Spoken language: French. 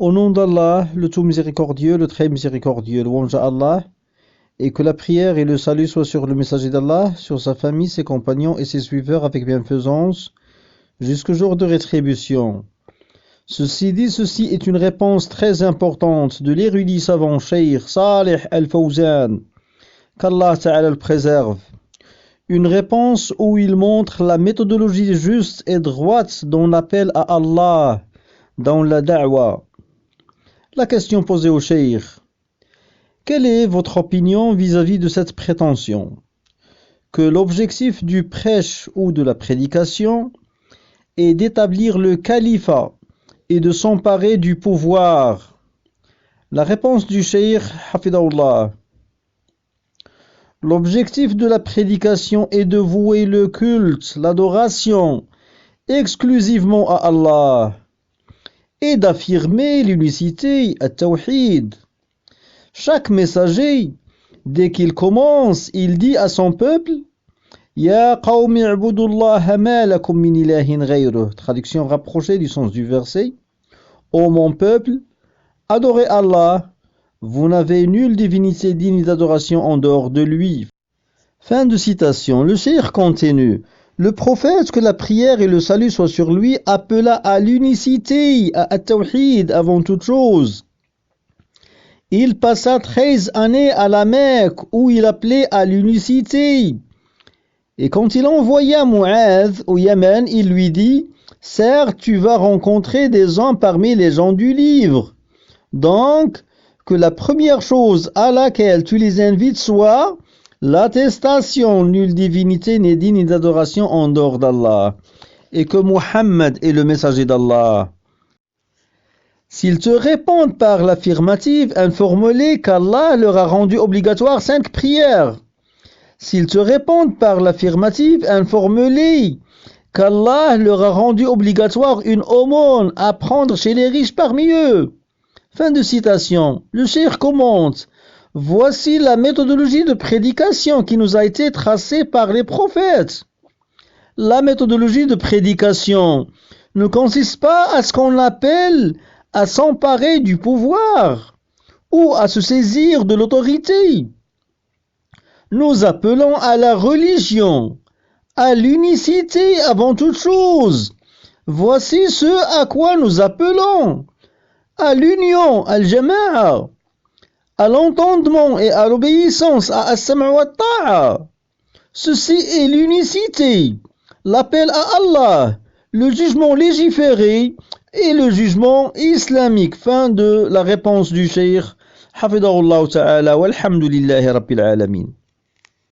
Au nom d'Allah, le tout miséricordieux, le très miséricordieux, louange à Allah, et que la prière et le salut soient sur le messager d'Allah, sur sa famille, ses compagnons et ses suiveurs avec bienfaisance, jusqu'au jour de rétribution. Ceci dit, ceci est une réponse très importante de l'érudit savant Cheikh Salih Al-Fawzan, qu'Allah Ta'ala le préserve. Une réponse où il montre la méthodologie juste et droite dans l'appel à Allah, dans la da'wa. La question posée au Cheikh: quelle est votre opinion vis-à-vis de cette prétention que l'objectif du prêche ou de la prédication est d'établir le califat et de s'emparer du pouvoir? La réponse du Cheikh Hafidahullah: l'objectif de la prédication est de vouer le culte, l'adoration, exclusivement à Allah et d'affirmer l'unicité, at-tawhid. Chaque messager, dès qu'il commence, il dit à son peuple: Ya qawmi i'budullaha ma lakum min ilahin ghayruh. Traduction rapprochée du sens du verset: ô mon peuple, adorez Allah, vous n'avez nulle divinité digne d'adoration en dehors de lui. Fin de citation. Le cheikh continue: le prophète, que la prière et le salut soient sur lui, appela à l'unicité, à at-tawhid avant toute chose. Il passa 13 années à la Mecque où il appelait à l'unicité. Et quand il envoya Mu'adh au Yémen, il lui dit: certes, tu vas rencontrer des hommes parmi les gens du livre. Donc, que la première chose à laquelle tu les invites soit l'attestation: nulle divinité n'est digne d'adoration en dehors d'Allah, et que Muhammad est le messager d'Allah. S'ils te répondent par l'affirmative, informe-les qu'Allah leur a rendu obligatoire 5 prières. S'ils te répondent par l'affirmative, informe-les qu'Allah leur a rendu obligatoire une aumône à prendre chez les riches parmi eux. Fin de citation. Le cheikh commente: voici la méthodologie de prédication qui nous a été tracée par les prophètes. La méthodologie de prédication ne consiste pas à ce qu'on appelle à s'emparer du pouvoir ou à se saisir de l'autorité. Nous appelons à la religion, à l'unicité avant toute chose. Voici ce à quoi nous appelons: à l'union, al-jama'a, à l'entendement et à l'obéissance, à as-sam' wa ta'a. Ceci est l'unicité, l'appel à Allah, le jugement légiféré et le jugement islamique. Fin de la réponse du cheikh Hafidahullah Ta'ala, walhamdulillahi rabbil alamin.